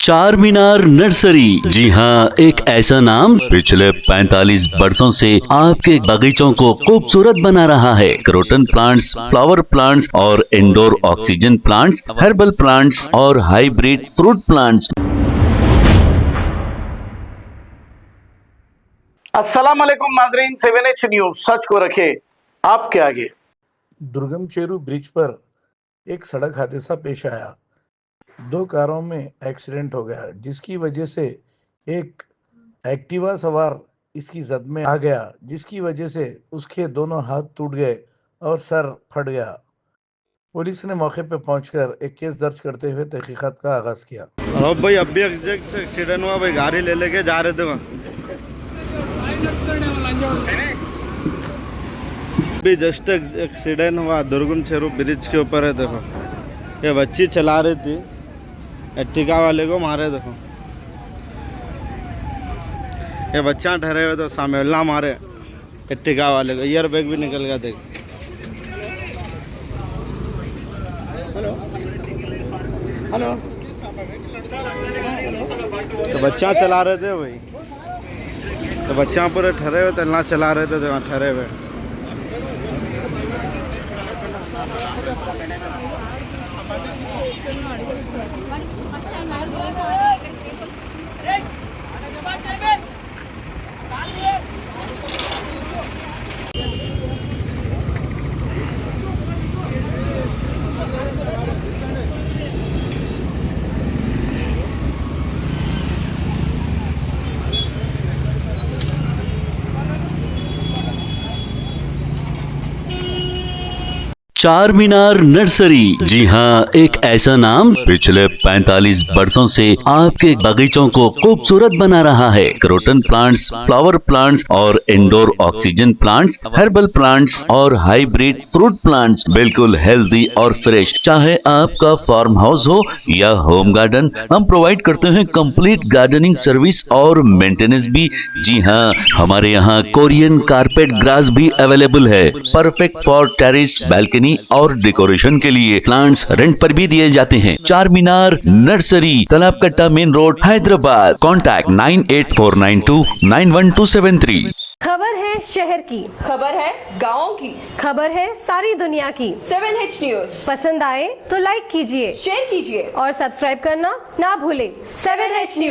चार मीनार नर्सरी। जी हाँ, एक ऐसा नाम पिछले 45 वर्षों से आपके बगीचों को खूबसूरत बना रहा है। क्रोटन प्लांट्स, फ्लावर प्लांट्स और indoor oxygen plants, herbal plants और हाइब्रिड फ्रूट प्लांट्स। अस्सलाम वालेकुम नाजरीन, 7H न्यूज सच को रखे आपके आगे। दुर्गम चेरू ब्रिज पर एक सड़क हादसा पेश आया। दो कारों में एक्सीडेंट हो गया, जिसकी वजह से एक एक्टिवा सवार इसकी जद में आ गया, जिसकी वजह से उसके दोनों हाथ टूट गए और सर फट गया। पुलिस ने मौके पर पहुंचकर एक केस दर्ज करते हुए तहकीकात का आगाज किया। अब भाई अभी एग्जैक्ट एक्सीडेंट हुआ भाई, गाड़ी ले लेके जा रहे थे वहाँ। अभी जस्ट एक्सीडेंट हुआ, दुर्गम चेरू ब्रिज के ऊपर है। देखो ये बच्ची चला रही थी, एर्टिगा वाले को मारे। देखो ये बच्चा ठहरे हुए तो सामेला मारे एर्टिगा वाले को, ईयर बैग भी निकल गया। देख हेलो तो बच्चा चला रहे थे भाई, तो बच्चा पूरे ठहरे हुए थे, ना चला रहे थे तो वहाँ ठहरे हुए। चार मीनार नर्सरी। जी हाँ, एक ऐसा नाम पिछले 45 वर्षों से आपके बगीचों को खूबसूरत बना रहा है। क्रोटन प्लांट्स, फ्लावर प्लांट्स और indoor oxygen plants, herbal plants और हाइब्रिड फ्रूट प्लांट्स, बिल्कुल हेल्दी और फ्रेश। चाहे आपका फार्म हाउस हो या होम गार्डन, हम प्रोवाइड करते हैं कंप्लीट गार्डनिंग सर्विस और मेंटेनेंस भी। जी हाँ, हमारे यहाँ कोरियन कारपेट ग्रास भी अवेलेबल है, परफेक्ट फॉर टेरेस, बालकनी और डेकोरेशन के लिए। प्लांट्स रेंट पर भी दिए जाते हैं। चार मीनार नर्सरी, तालाब कट्टा मेन रोड, हैदराबाद। कॉन्टैक्ट 9849291273। खबर है शहर की, खबर है गाँव की, खबर है सारी दुनिया की। 7H न्यूज पसंद आए तो लाइक कीजिए, शेयर कीजिए और सब्सक्राइब करना ना भूलें। 7H news.